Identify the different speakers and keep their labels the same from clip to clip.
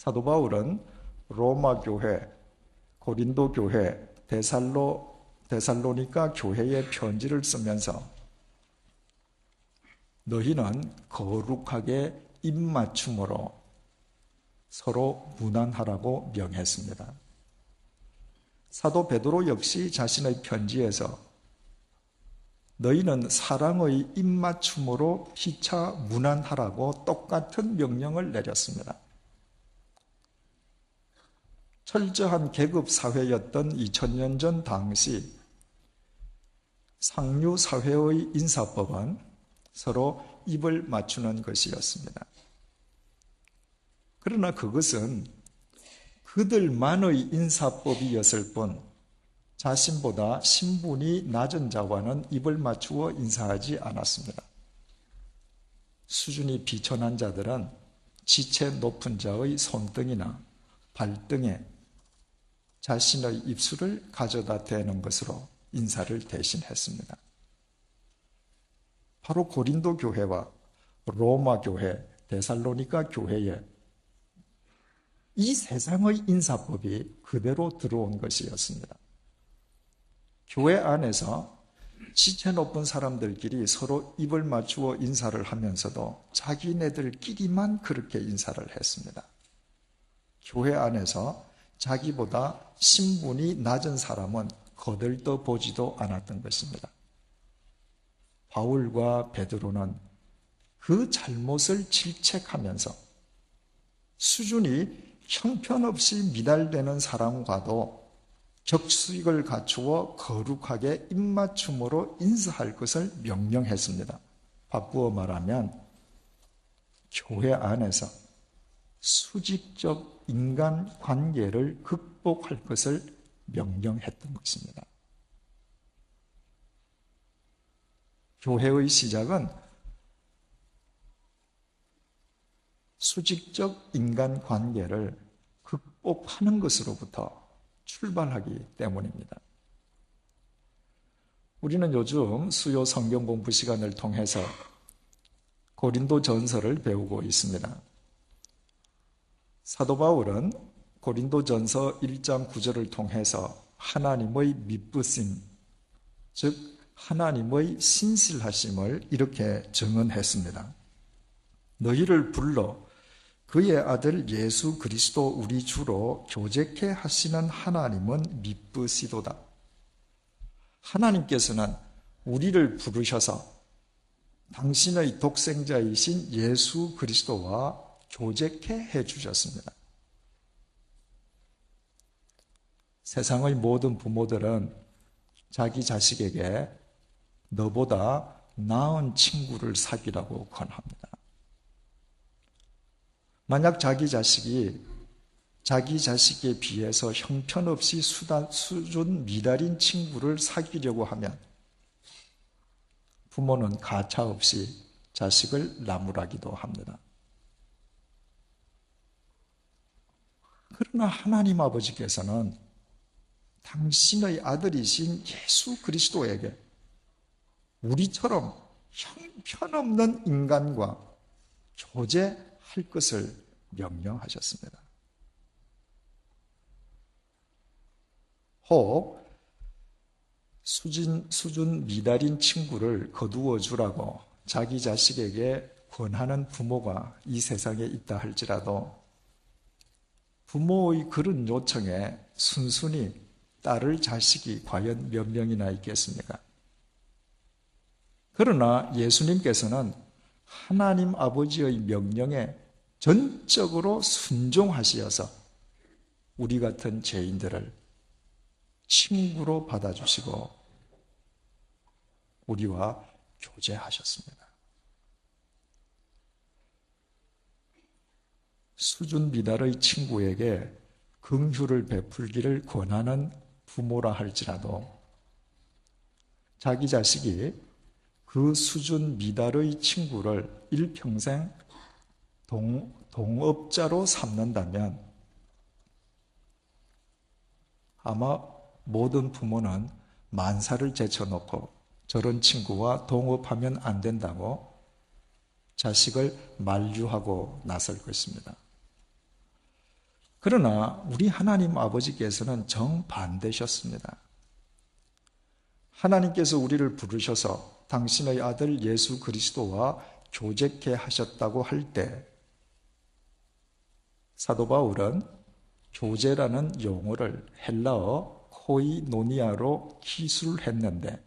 Speaker 1: 사도 바울은 로마 교회, 고린도 교회, 데살로니가 교회에 편지를 쓰면서 너희는 거룩하게 입맞춤으로 서로 무난하라고 명했습니다. 사도 베드로 역시 자신의 편지에서 너희는 사랑의 입맞춤으로 피차 무난하라고 똑같은 명령을 내렸습니다. 철저한 계급 사회였던 2000년 전 당시 상류 사회의 인사법은 서로 입을 맞추는 것이었습니다. 그러나 그것은 그들만의 인사법이었을 뿐 자신보다 신분이 낮은 자와는 입을 맞추어 인사하지 않았습니다. 수준이 비천한 자들은 지체 높은 자의 손등이나 발등에 자신의 입술을 가져다 대는 것으로 인사를 대신했습니다. 바로 고린도 교회와 로마 교회, 데살로니가 교회에 이 세상의 인사법이 그대로 들어온 것이었습니다. 교회 안에서 지체 높은 사람들끼리 서로 입을 맞추어 인사를 하면서도 자기네들끼리만 그렇게 인사를 했습니다. 교회 안에서 자기보다 신분이 낮은 사람은 거들떠 보지도 않았던 것입니다. 바울과 베드로는 그 잘못을 질책하면서 수준이 형편없이 미달되는 사람과도 격식을 갖추어 거룩하게 입맞춤으로 인사할 것을 명령했습니다. 바꾸어 말하면 교회 안에서 수직적 인간 관계를 극복할 것을 명령했던 것입니다. 교회의 시작은 수직적 인간 관계를 극복하는 것으로부터 출발하기 때문입니다. 우리는 요즘 수요 성경 공부 시간을 통해서 고린도 전서를 배우고 있습니다. 사도 바울은 고린도 전서 1장 9절을 통해서 하나님의 미쁘심, 즉 하나님의 신실하심을 이렇게 증언했습니다. 너희를 불러 그의 아들 예수 그리스도 우리 주로 교제케 하시는 하나님은 미쁘시도다. 하나님께서는 우리를 부르셔서 당신의 독생자이신 예수 그리스도와 교제케 해주셨습니다. 세상의 모든 부모들은 자기 자식에게 너보다 나은 친구를 사귀라고 권합니다. 만약 자기 자식이 자기 자식에 비해서 형편없이 수준 미달인 친구를 사귀려고 하면 부모는 가차없이 자식을 나무라기도 합니다. 그러나 하나님 아버지께서는 당신의 아들이신 예수 그리스도에게 우리처럼 형편없는 인간과 교제할 것을 명령하셨습니다. 혹 수준 미달인 친구를 거두어 주라고 자기 자식에게 권하는 부모가 이 세상에 있다 할지라도 부모의 그런 요청에 순순히 따를 자식이 과연 몇 명이나 있겠습니까? 그러나 예수님께서는 하나님 아버지의 명령에 전적으로 순종하시어서 우리 같은 죄인들을 친구로 받아주시고 우리와 교제하셨습니다. 수준 미달의 친구에게 긍휼을 베풀기를 권하는 부모라 할지라도 자기 자식이 그 수준 미달의 친구를 일평생 동업자로 삼는다면 아마 모든 부모는 만사를 제쳐놓고 저런 친구와 동업하면 안 된다고 자식을 만류하고 나설 것입니다. 그러나 우리 하나님 아버지께서는 정반대셨습니다. 하나님께서 우리를 부르셔서 당신의 아들 예수 그리스도와 교제케 하셨다고 할 때 사도 바울은 교제라는 용어를 헬라어 코이노니아로 기술했는데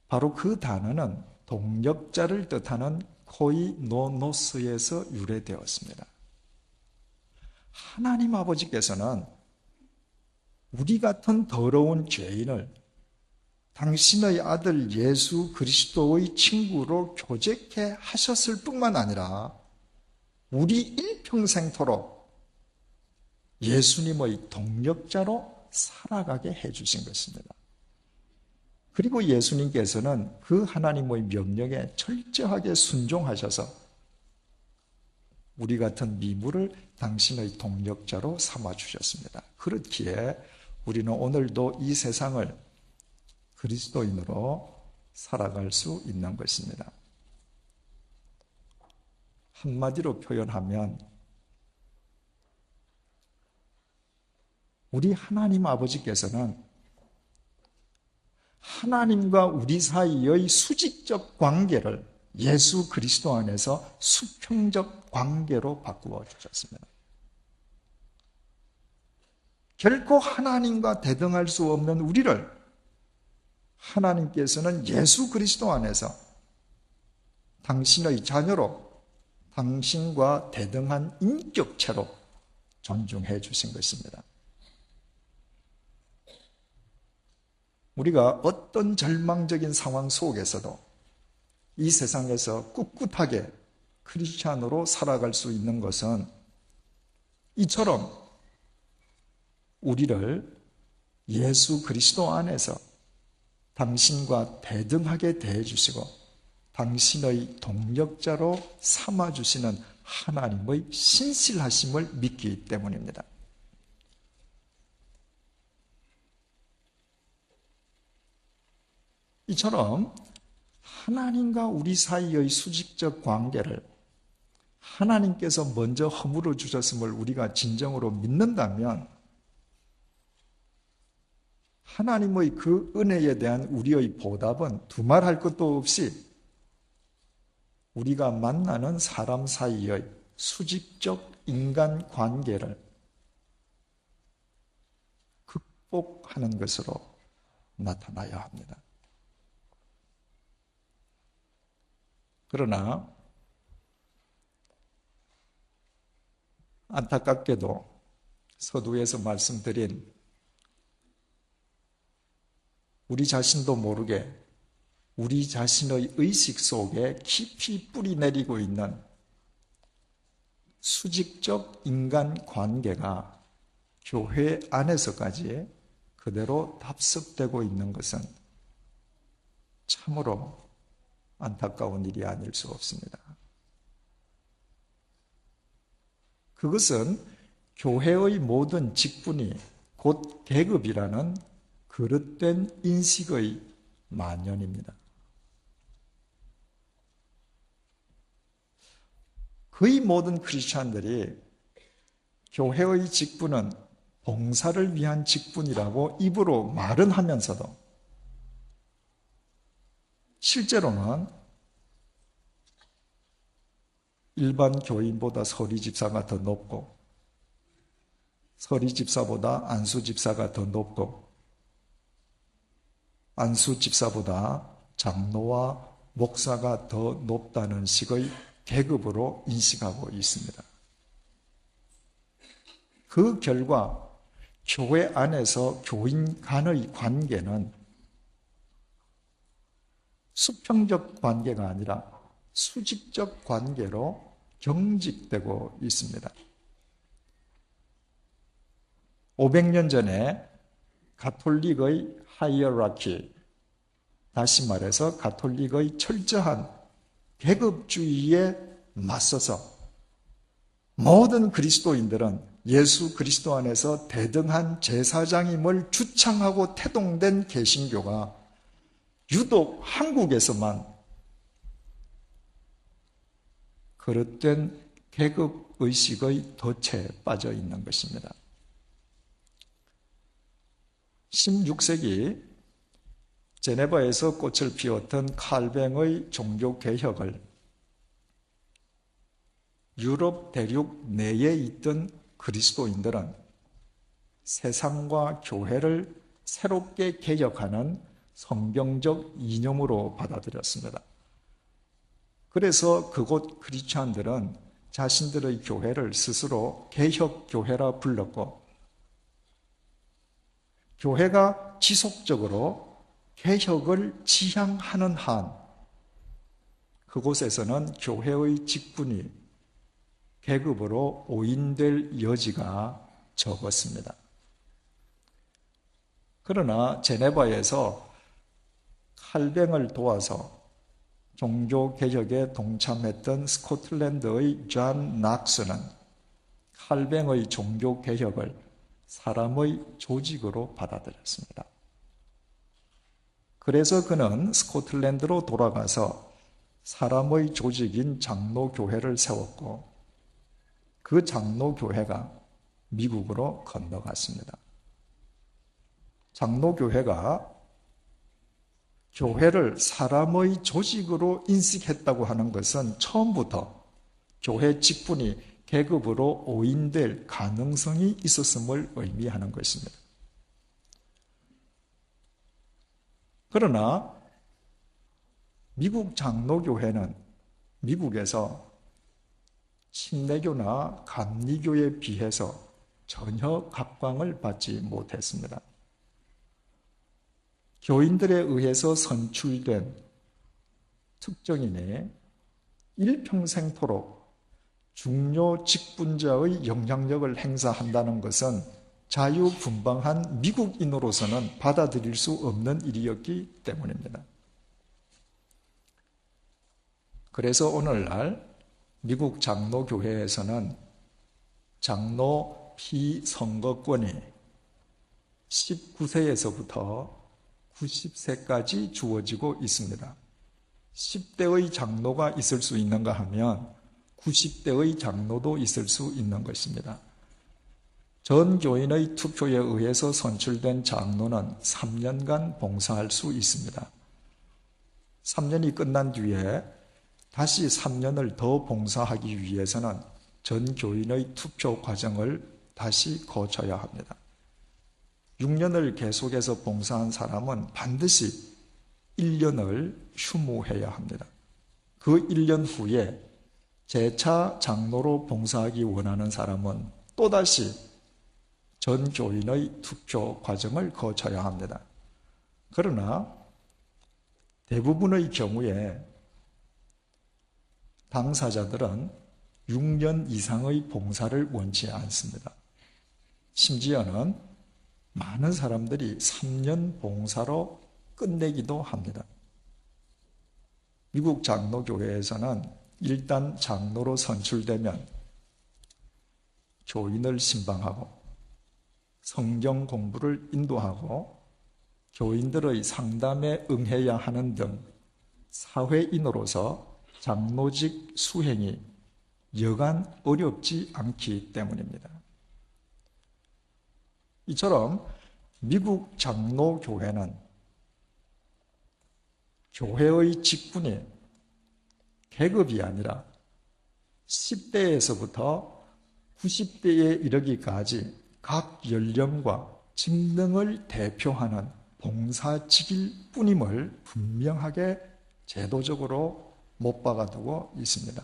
Speaker 1: 바로 그 단어는 동역자를 뜻하는 코이노노스에서 유래되었습니다. 하나님 아버지께서는 우리 같은 더러운 죄인을 당신의 아들 예수 그리스도의 친구로 교제케 하셨을 뿐만 아니라 우리 일평생토록 예수님의 동역자로 살아가게 해주신 것입니다. 그리고 예수님께서는 그 하나님의 명령에 철저하게 순종하셔서 우리 같은 미물을 당신의 동역자로 삼아주셨습니다. 그렇기에 우리는 오늘도 이 세상을 그리스도인으로 살아갈 수 있는 것입니다. 한마디로 표현하면 우리 하나님 아버지께서는 하나님과 우리 사이의 수직적 관계를 예수 그리스도 안에서 수평적 관계로 바꾸어 주셨습니다. 결코 하나님과 대등할 수 없는 우리를 하나님께서는 예수 그리스도 안에서 당신의 자녀로 당신과 대등한 인격체로 존중해 주신 것입니다. 우리가 어떤 절망적인 상황 속에서도 이 세상에서 꿋꿋하게 크리스찬으로 살아갈 수 있는 것은 이처럼 우리를 예수 그리스도 안에서 당신과 대등하게 대해주시고 당신의 동역자로 삼아주시는 하나님의 신실하심을 믿기 때문입니다. 이처럼 하나님과 우리 사이의 수직적 관계를 하나님께서 먼저 허물어 주셨음을 우리가 진정으로 믿는다면 하나님의 그 은혜에 대한 우리의 보답은 두말할 것도 없이 우리가 만나는 사람 사이의 수직적 인간 관계를 극복하는 것으로 나타나야 합니다. 그러나 안타깝게도 서두에서 말씀드린 우리 자신도 모르게 우리 자신의 의식 속에 깊이 뿌리 내리고 있는 수직적 인간 관계가 교회 안에서까지 그대로 답습되고 있는 것은 참으로 안타까운 일이 아닐 수 없습니다. 그것은 교회의 모든 직분이 곧 계급이라는 그릇된 인식의 만연입니다. 거의 모든 크리스찬들이 교회의 직분은 봉사를 위한 직분이라고 입으로 말은 하면서도 실제로는 일반 교인보다 서리 집사가 더 높고 서리 집사보다 안수 집사가 더 높고 안수 집사보다 장로와 목사가 더 높다는 식의 계급으로 인식하고 있습니다. 그 결과 교회 안에서 교인 간의 관계는 수평적 관계가 아니라 수직적 관계로 경직되고 있습니다. 500년 전에 가톨릭의 하이어라키, 다시 말해서 가톨릭의 철저한 계급주의에 맞서서 모든 그리스도인들은 예수 그리스도 안에서 대등한 제사장임을 주창하고 태동된 개신교가 유독 한국에서만 그릇된 계급 의식의 덫에 빠져 있는 것입니다. 16세기 제네바에서 꽃을 피웠던 칼뱅의 종교개혁을 유럽 대륙 내에 있던 그리스도인들은 세상과 교회를 새롭게 개혁하는 성경적 이념으로 받아들였습니다. 그래서 그곳 크리스찬들은 자신들의 교회를 스스로 개혁교회라 불렀고, 교회가 지속적으로 개혁을 지향하는 한 그곳에서는 교회의 직분이 계급으로 오인될 여지가 적었습니다. 그러나 제네바에서 칼뱅을 도와서 종교개혁에 동참했던 스코틀랜드의 존 낙스는 칼뱅의 종교개혁을 사람의 조직으로 받아들였습니다. 그래서 그는 스코틀랜드로 돌아가서 사람의 조직인 장로교회를 세웠고, 그 장로교회가 미국으로 건너갔습니다. 장로교회가 교회를 사람의 조직으로 인식했다고 하는 것은 처음부터 교회 직분이 계급으로 오인될 가능성이 있었음을 의미하는 것입니다. 그러나 미국 장로교회는 미국에서 침례교나 감리교에 비해서 전혀 각광을 받지 못했습니다. 교인들에 의해서 선출된 특정인이 일평생토록 중요 직분자의 영향력을 행사한다는 것은 자유분방한 미국인으로서는 받아들일 수 없는 일이었기 때문입니다. 그래서 오늘날 미국 장로교회에서는 장로 피선거권이 19세에서부터 90세까지 주어지고 있습니다. 10대의 장로가 있을 수 있는가 하면 90대의 장로도 있을 수 있는 것입니다. 전 교인의 투표에 의해서 선출된 장로는 3년간 봉사할 수 있습니다. 3년이 끝난 뒤에 다시 3년을 더 봉사하기 위해서는 전 교인의 투표 과정을 다시 거쳐야 합니다. 6년을 계속해서 봉사한 사람은 반드시 1년을 휴무해야 합니다. 그 1년 후에 재차 장로로 봉사하기 원하는 사람은 또다시 전 교인의 투표 과정을 거쳐야 합니다. 그러나 대부분의 경우에 당사자들은 6년 이상의 봉사를 원치 않습니다. 심지어는 많은 사람들이 3년 봉사로 끝내기도 합니다. 미국 장로교회에서는 일단 장로로 선출되면 교인을 신방하고 성경 공부를 인도하고 교인들의 상담에 응해야 하는 등 사회인으로서 장로직 수행이 여간 어렵지 않기 때문입니다. 이처럼 미국 장로교회는 교회의 직분이 계급이 아니라 10대에서부터 90대에 이르기까지 각 연령과 직능을 대표하는 봉사직일 뿐임을 분명하게 제도적으로 못 박아두고 있습니다.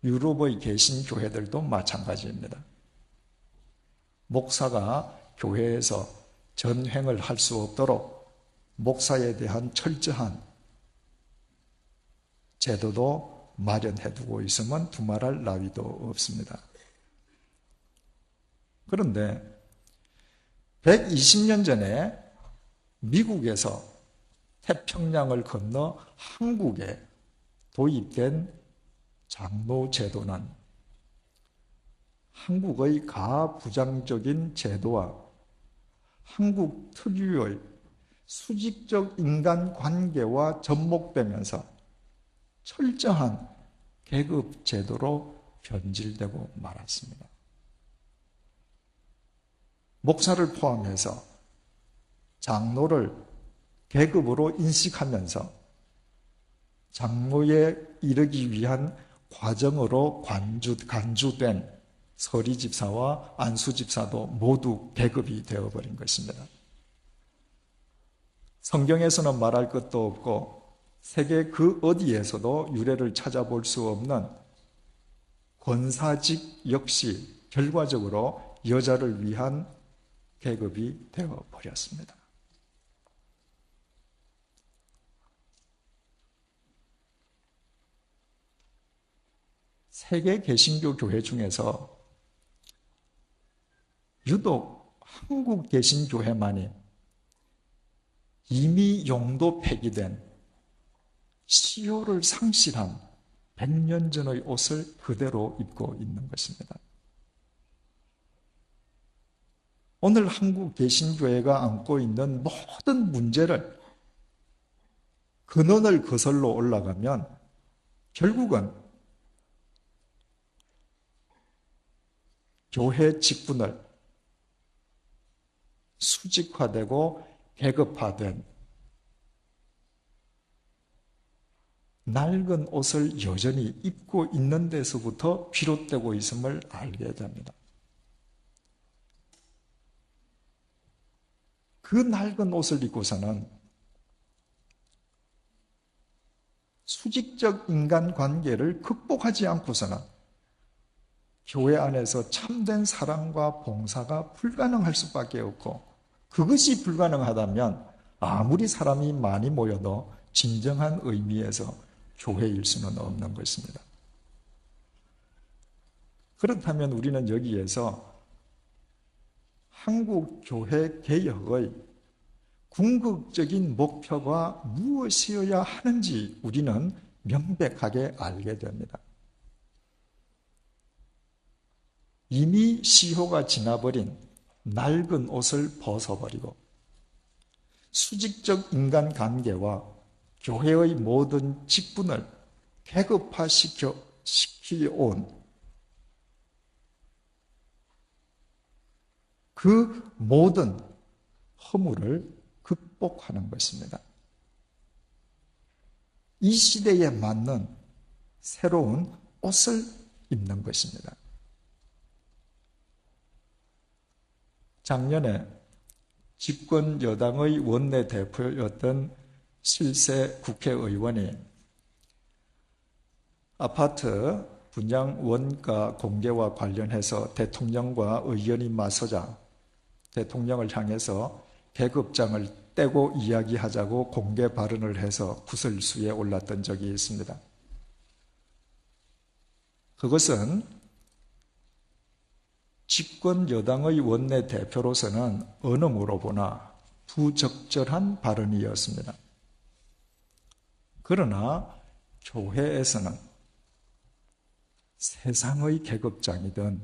Speaker 1: 유럽의 개신교회들도 마찬가지입니다. 목사가 교회에서 전횡을 할 수 없도록 목사에 대한 철저한 제도도 마련해두고 있으면 두말할 나위도 없습니다. 그런데 120년 전에 미국에서 태평양을 건너 한국에 도입된 장로 제도는 한국의 가부장적인 제도와 한국 특유의 수직적 인간관계와 접목되면서 철저한 계급 제도로 변질되고 말았습니다. 목사를 포함해서 장로를 계급으로 인식하면서 장로에 이르기 위한 과정으로 간주된 서리집사와 안수집사도 모두 계급이 되어버린 것입니다. 성경에서는 말할 것도 없고 세계 그 어디에서도 유래를 찾아볼 수 없는 권사직 역시 결과적으로 여자를 위한 계급이 되어버렸습니다. 세계 개신교 교회 중에서 유독 한국 개신교회만이 이미 용도 폐기된 시효를 상실한 100년 전의 옷을 그대로 입고 있는 것입니다. 오늘 한국 개신교회가 안고 있는 모든 문제를 근원을 거슬러 올라가면 결국은 교회 직분을 수직화되고 계급화된 낡은 옷을 여전히 입고 있는 데서부터 비롯되고 있음을 알게 됩니다. 그 낡은 옷을 입고서는 수직적 인간관계를 극복하지 않고서는 교회 안에서 참된 사랑과 봉사가 불가능할 수밖에 없고, 그것이 불가능하다면 아무리 사람이 많이 모여도 진정한 의미에서 교회일 수는 없는 것입니다. 그렇다면 우리는 여기에서 한국 교회 개혁의 궁극적인 목표가 무엇이어야 하는지 우리는 명백하게 알게 됩니다. 이미 시효가 지나버린 낡은 옷을 벗어버리고 수직적 인간관계와 교회의 모든 직분을 계급화시켜온 그 모든 허물을 극복하는 것입니다. 이 시대에 맞는 새로운 옷을 입는 것입니다. 작년에 집권 여당의 원내대표였던 실세 국회의원이 아파트 분양 원가 공개와 관련해서 대통령과 의견이 맞서자 대통령을 향해서 계급장을 떼고 이야기하자고 공개 발언을 해서 구설수에 올랐던 적이 있습니다. 그것은 집권 여당의 원내대표로서는 어느 무로보나 부적절한 발언이었습니다. 그러나 교회에서는 세상의 계급장이든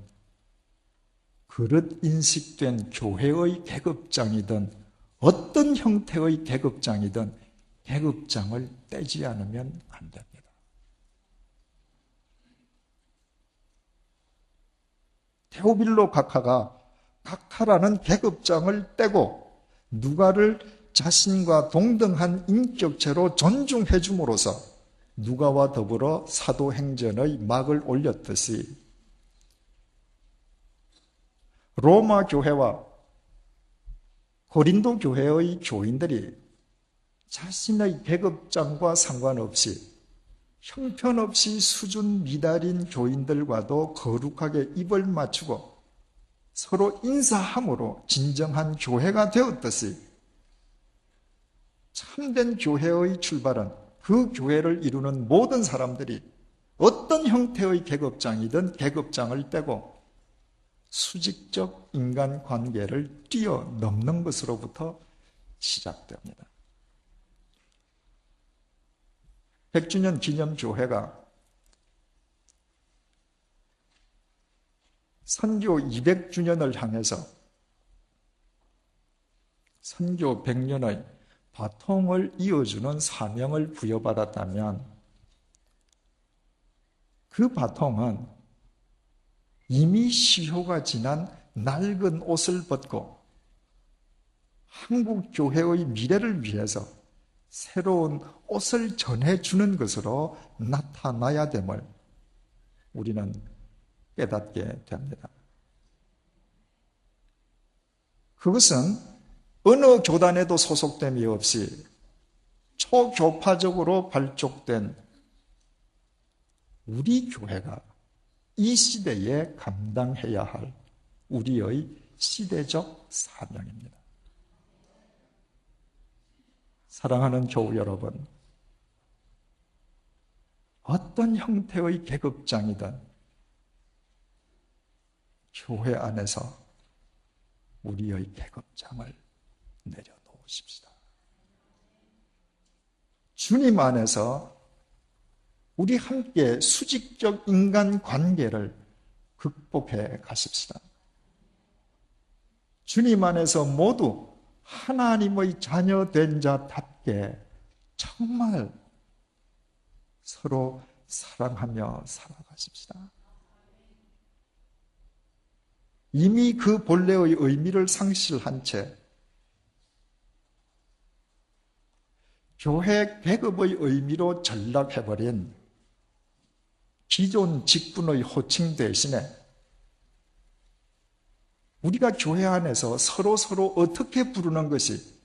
Speaker 1: 그릇 인식된 교회의 계급장이든 어떤 형태의 계급장이든 계급장을 떼지 않으면 안 됩니다. 테오빌로 각하가 각하라는 계급장을 떼고 누가를 자신과 동등한 인격체로 존중해 줌으로써 누가와 더불어 사도행전의 막을 올렸듯이 로마 교회와 고린도 교회의 교인들이 자신의 계급장과 상관없이 형편없이 수준 미달인 교인들과도 거룩하게 입을 맞추고 서로 인사함으로 진정한 교회가 되었듯이 참된 교회의 출발은 그 교회를 이루는 모든 사람들이 어떤 형태의 계급장이든 계급장을 떼고 수직적 인간관계를 뛰어넘는 것으로부터 시작됩니다. 100주년 기념교회가 선교 200주년을 향해서 선교 100년의 바통을 이어주는 사명을 부여받았다면 그 바통은 이미 시효가 지난 낡은 옷을 벗고 한국 교회의 미래를 위해서 새로운 옷을 전해주는 것으로 나타나야 됨을 우리는 깨닫게 됩니다. 그것은 어느 교단에도 소속됨이 없이 초교파적으로 발족된 우리 교회가 이 시대에 감당해야 할 우리의 시대적 사명입니다. 사랑하는 교우 여러분, 어떤 형태의 계급장이든 교회 안에서 우리의 계급장을 내려놓으십시다. 주님 안에서 우리 함께 수직적 인간관계를 극복해 가십시다. 주님 안에서 모두 하나님의 자녀 된 자답게 정말 서로 사랑하며 살아가십시다. 이미 그 본래의 의미를 상실한 채 교회 계급의 의미로 전락해버린 기존 직분의 호칭 대신에 우리가 교회 안에서 서로 어떻게 부르는 것이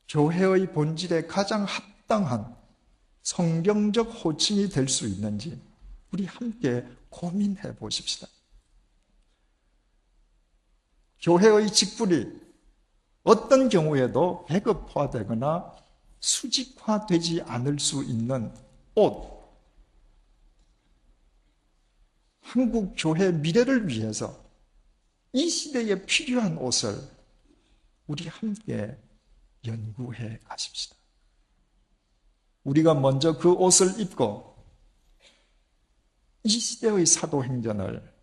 Speaker 1: 교회의 본질에 가장 합당한 성경적 호칭이 될 수 있는지 우리 함께 고민해 보십시다. 교회의 직분이 어떤 경우에도 배급화되거나 수직화되지 않을 수 있는 옷, 한국 교회 미래를 위해서 이 시대에 필요한 옷을 우리 함께 연구해 가십시다. 우리가 먼저 그 옷을 입고 이 시대의 사도행전을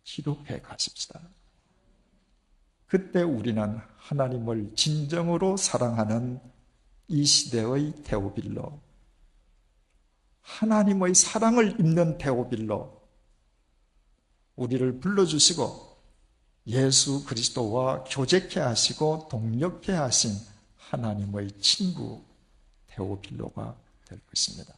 Speaker 1: 기록해 가십시다. 그때 우리는 하나님을 진정으로 사랑하는 이 시대의 데오빌로, 하나님의 사랑을 입는 데오빌로 우리를 불러주시고 예수 그리스도와 교제케 하시고 동역케 하신 하나님의 친구 데오빌로가 될 것입니다.